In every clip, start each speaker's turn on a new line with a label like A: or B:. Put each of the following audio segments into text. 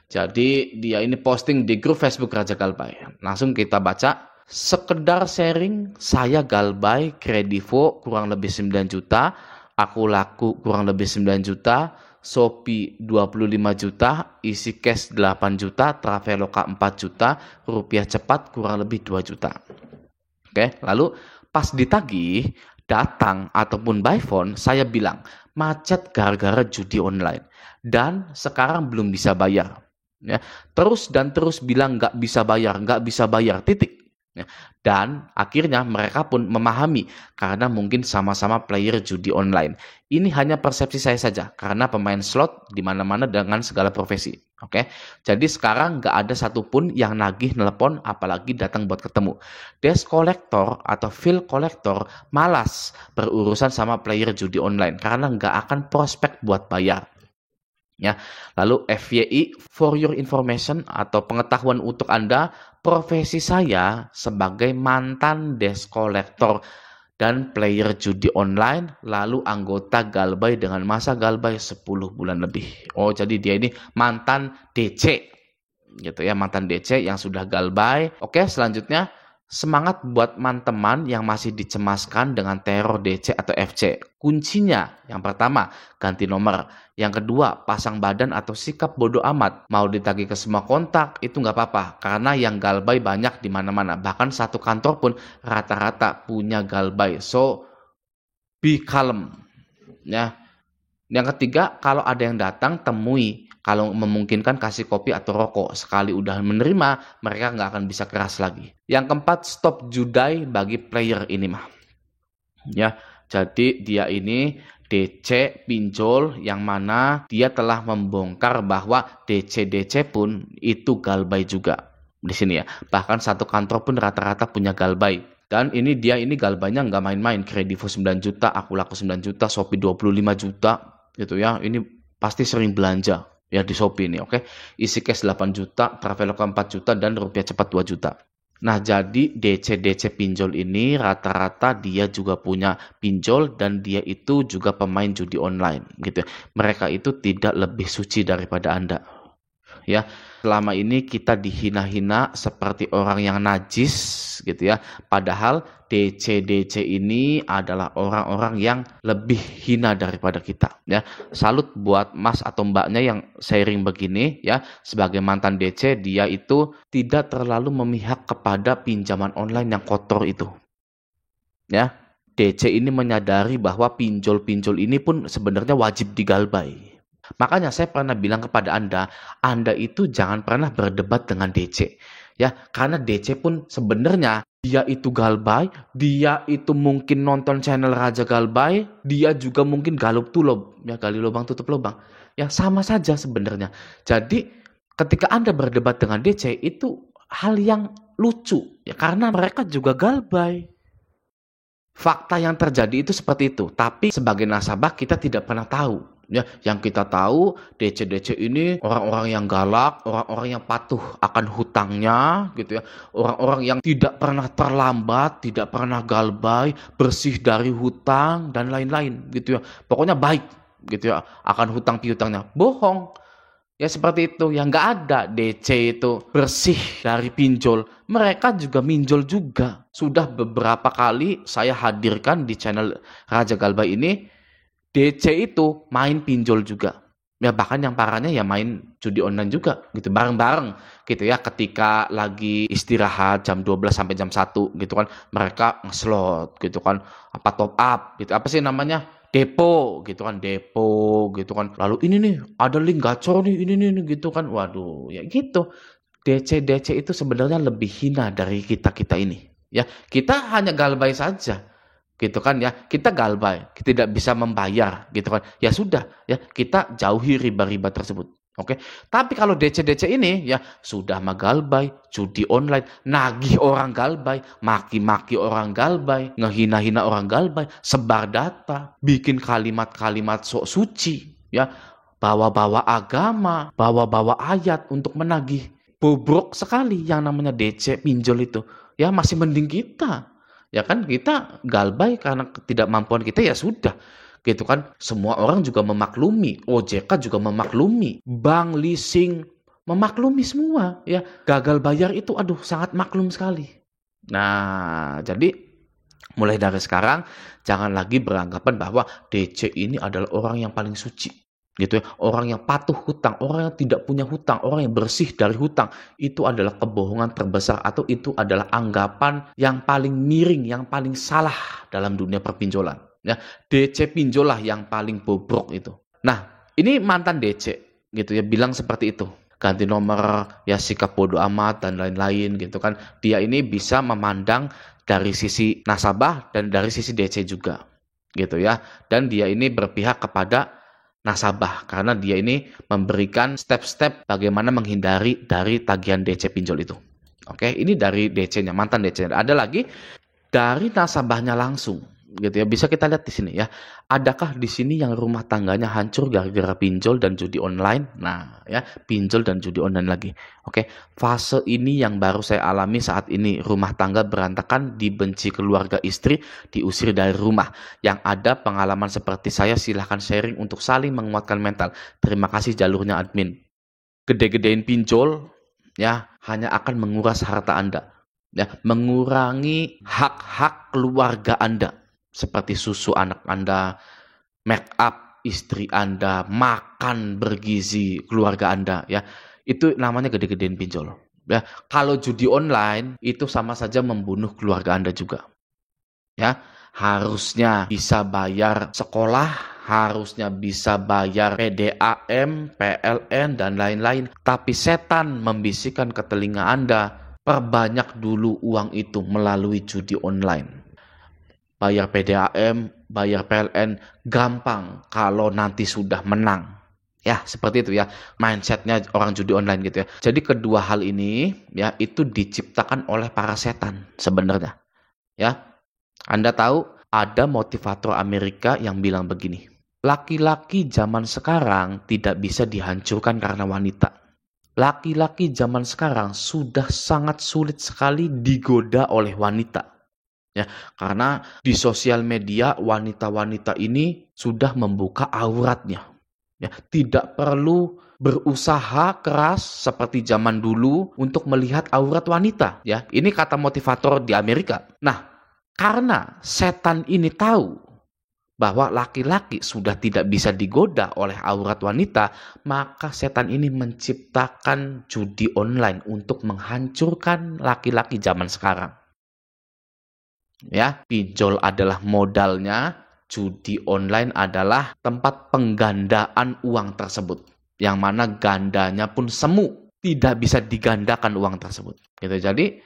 A: Jadi dia ini posting di grup Facebook Raja Galbay. Langsung kita baca. Sekedar sharing, saya Galbay, Kredivo kurang lebih 9 juta, Aku Laku kurang lebih 9 juta, Shopee 25 juta, isi cash 8 juta, Traveloka 4 juta, rupiah cepat kurang lebih 2 juta. Oke, lalu pas ditagih, datang ataupun by phone, saya bilang, macet gara-gara judi online. Dan sekarang belum bisa bayar. Ya, terus bilang nggak bisa bayar, titik. Ya, dan akhirnya mereka pun memahami karena mungkin sama-sama player judi online. Ini hanya persepsi saya saja karena pemain slot di mana-mana dengan segala profesi. Oke, jadi sekarang nggak ada satupun yang nagih nelpon apalagi datang buat ketemu. Desk collector atau field collector malas berurusan sama player judi online karena nggak akan prospek buat bayar. Ya, lalu FYI, for your information atau pengetahuan untuk Anda, profesi saya sebagai mantan desk collector dan player judi online, lalu anggota Galbay dengan masa Galbay 10 bulan lebih. Oh, jadi dia ini mantan DC, gitu ya, mantan DC yang sudah Galbay. Oke, selanjutnya semangat buat teman-teman yang masih dicemaskan dengan teror DC atau FC. Kuncinya, yang pertama, ganti nomor. Yang kedua, pasang badan atau sikap bodoh amat. Mau ditagih ke semua kontak, itu nggak apa-apa. Karena yang Galbay banyak di mana-mana. Bahkan satu kantor pun rata-rata punya Galbay. So, be calm. Ya. Yang ketiga, kalau ada yang datang, temui. Kalau memungkinkan kasih kopi atau rokok. Sekali udah menerima, mereka nggak akan bisa keras lagi. Yang keempat, stop judai bagi player ini mah. Ya, jadi dia ini DC pinjol yang mana dia telah membongkar bahwa DC pun itu Galbay juga. Di sini ya. Bahkan satu kantor pun rata-rata punya Galbay. Dan ini dia ini Galbaynya nggak main-main. Kredivo 9 juta, Aku Laku 9 juta, Shopee 25 juta gitu ya. Ini pasti sering belanja. Ya di Shopee ini, oke. Isi cash 8 juta, Traveloka 4 juta, dan rupiah cepat 2 juta. Nah, jadi DC pinjol ini rata-rata dia juga punya pinjol dan dia itu juga pemain judi online gitu. Mereka itu tidak lebih suci daripada Anda. Ya, selama ini kita dihina-hina seperti orang yang najis gitu ya. Padahal DC ini adalah orang-orang yang lebih hina daripada kita ya. Salut buat Mas atau Mbaknya yang sharing begini ya. Sebagai mantan DC, dia itu tidak terlalu memihak kepada pinjaman online yang kotor itu. Ya. DC ini menyadari bahwa pinjol-pinjol ini pun sebenarnya wajib digalbay. Makanya saya pernah bilang kepada Anda itu jangan pernah berdebat dengan DC. Ya, karena DC pun sebenarnya dia itu Galbay, dia itu mungkin nonton channel Raja Galbay, dia juga mungkin galup tulob, ya gali lubang tutup lubang. Ya sama saja sebenarnya. Jadi ketika Anda berdebat dengan DC itu hal yang lucu, ya karena mereka juga Galbay. Fakta yang terjadi itu seperti itu, tapi sebagai nasabah kita tidak pernah tahu. Ya, yang kita tahu DC ini orang-orang yang galak, orang-orang yang patuh akan hutangnya, gitu ya. Orang-orang yang tidak pernah terlambat, tidak pernah Galbay, bersih dari hutang dan lain-lain, gitu ya. Pokoknya baik, gitu ya, akan hutang piutangnya. Bohong. Ya seperti itu, yang nggak ada DC itu bersih dari pinjol. Mereka juga minjol juga. Sudah beberapa kali saya hadirkan di channel Raja Galbay ini, DC itu main pinjol juga. Ya bahkan yang parahnya ya main judi online juga gitu bareng-bareng gitu ya, ketika lagi istirahat jam 12 sampai jam 1 gitu kan, mereka ngeslot gitu kan, apa top up gitu, apa sih namanya? Depo gitu kan, lalu ini nih ada link gacor nih ini gitu kan. Waduh, ya gitu. DC itu sebenarnya lebih hina dari kita ini ya. Kita hanya Galbay saja gitu kan ya, kita Galbay, kita tidak bisa membayar gitu kan, ya sudah ya kita jauhi riba-riba tersebut. Oke, tapi kalau DC ini ya sudah mah Galbay, judi online, nagih orang Galbay, maki-maki orang Galbay, ngehina-hina orang Galbay, sebar data, bikin kalimat-kalimat sok suci, ya bawa-bawa agama, bawa-bawa ayat untuk menagih. Bobrok sekali yang namanya DC pinjol itu. Ya masih mending kita. Ya kan kita Galbay karena ketidakmampuan kita ya sudah. Gitu kan, semua orang juga memaklumi, OJK juga memaklumi, bank leasing memaklumi semua ya. Gagal bayar itu sangat maklum sekali. Nah, jadi mulai dari sekarang jangan lagi beranggapan bahwa DC ini adalah orang yang paling suci gitu ya. Orang yang patuh hutang, orang yang tidak punya hutang, orang yang bersih dari hutang. Itu adalah kebohongan terbesar, atau itu adalah anggapan yang paling miring, yang paling salah dalam dunia perpinjolan ya. DC pinjol lah yang paling bobrok itu. Nah, ini mantan DC gitu ya, bilang seperti itu. Ganti nomor, ya sikap bodoh amat dan lain-lain gitu kan. Dia ini bisa memandang dari sisi nasabah dan dari sisi DC juga gitu ya. Dan dia ini berpihak kepada nasabah karena dia ini memberikan step-step bagaimana menghindari dari tagihan DC pinjol itu. Oke, ini dari DC-nya, mantan DC-nya. Ada lagi dari nasabahnya langsung gitu ya. Bisa kita lihat di sini ya. Adakah di sini yang rumah tangganya hancur gara-gara pinjol dan judi online? Nah, ya, pinjol dan judi online lagi. Oke, fase ini yang baru saya alami saat ini. Rumah tangga berantakan, dibenci keluarga istri, diusir dari rumah. Yang ada pengalaman seperti saya, silahkan sharing untuk saling menguatkan mental. Terima kasih jalurnya admin. Gede-gedein pinjol ya hanya akan menguras harta Anda. Ya, mengurangi hak-hak keluarga Anda. Seperti susu anak Anda, make up istri Anda, makan bergizi keluarga Anda ya. Itu namanya gede-gedein pinjol. Ya, kalau judi online itu sama saja membunuh keluarga Anda juga. Ya, harusnya bisa bayar sekolah, harusnya bisa bayar PDAM, PLN dan lain-lain. Tapi setan membisikkan ke telinga Anda, perbanyak dulu uang itu melalui judi online. Bayar PDAM, bayar PLN gampang kalau nanti sudah menang. Ya, seperti itu ya mindsetnya orang judi online gitu ya. Jadi kedua hal ini ya itu diciptakan oleh para setan sebenarnya. Ya, Anda tahu ada motivator Amerika yang bilang begini. Laki-laki zaman sekarang tidak bisa dihancurkan karena wanita. Laki-laki zaman sekarang sudah sangat sulit sekali digoda oleh wanita. Ya, karena di sosial media wanita-wanita ini sudah membuka auratnya. Ya, tidak perlu berusaha keras seperti zaman dulu untuk melihat aurat wanita. Ya, ini kata motivator di Amerika. Nah, karena setan ini tahu bahwa laki-laki sudah tidak bisa digoda oleh aurat wanita, maka setan ini menciptakan judi online untuk menghancurkan laki-laki zaman sekarang. Ya, pinjol adalah modalnya, judi online adalah tempat penggandaan uang tersebut. Yang mana gandanya pun semu, tidak bisa digandakan uang tersebut. Gitu. Jadi,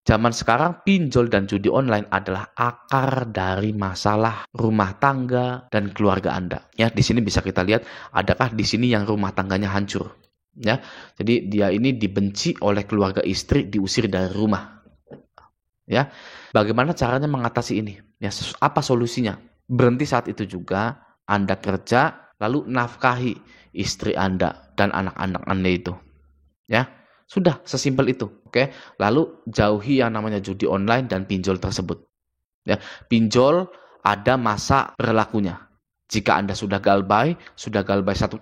A: zaman sekarang pinjol dan judi online adalah akar dari masalah rumah tangga dan keluarga Anda. Ya, di sini bisa kita lihat adakah di sini yang rumah tangganya hancur. Ya, jadi dia ini dibenci oleh keluarga istri, diusir dari rumah. Ya, bagaimana caranya mengatasi ini? Ya, apa solusinya? Berhenti saat itu juga, Anda kerja, lalu nafkahi istri Anda dan anak-anak Anda itu. Ya, sudah sesimpel itu. Oke, lalu jauhi yang namanya judi online dan pinjol tersebut. Ya, pinjol ada masa berlakunya. Jika Anda sudah galbay 1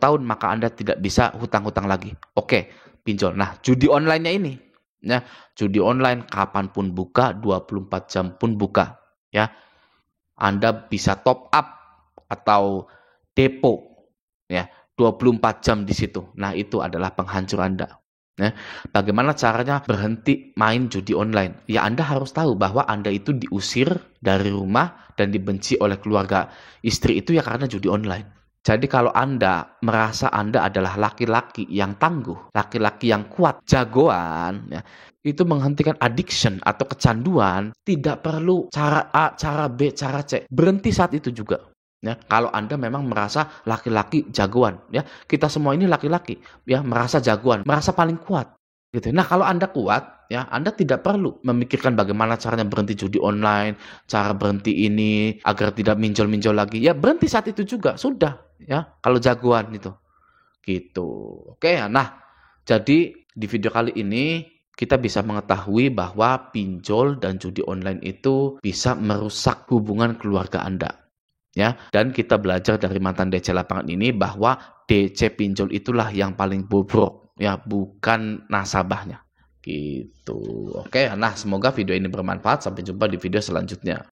A: tahun, maka Anda tidak bisa hutang-hutang lagi. Oke, pinjol. Nah, judi online-nya ini. Ya, judi online kapanpun buka, 24 jam pun buka. Ya, Anda bisa top up atau depo. Ya, 24 jam di situ. Nah, itu adalah penghancur Anda. Ya, bagaimana caranya berhenti main judi online? Ya, Anda harus tahu bahwa Anda itu diusir dari rumah dan dibenci oleh keluarga istri itu ya karena judi online. Jadi kalau Anda merasa Anda adalah laki-laki yang tangguh, laki-laki yang kuat, jagoan, ya, itu menghentikan addiction atau kecanduan, tidak perlu cara A, cara B, cara C. Berhenti saat itu juga. Ya, kalau Anda memang merasa laki-laki jagoan, ya, kita semua ini laki-laki, ya, merasa jagoan, merasa paling kuat. Gitu. Nah, kalau Anda kuat, ya, Anda tidak perlu memikirkan bagaimana caranya berhenti judi online, cara berhenti ini agar tidak minjol-minjol lagi. Ya, berhenti saat itu juga, sudah, ya. Kalau jagoan itu. Gitu. Oke, ya. Nah, jadi di video kali ini kita bisa mengetahui bahwa pinjol dan judi online itu bisa merusak hubungan keluarga Anda. Ya, dan kita belajar dari mantan DC lapangan ini bahwa DC pinjol itulah yang paling bobrok. ya, bukan nasabahnya. Gitu. Oke, nah semoga video ini bermanfaat. Sampai jumpa di video selanjutnya.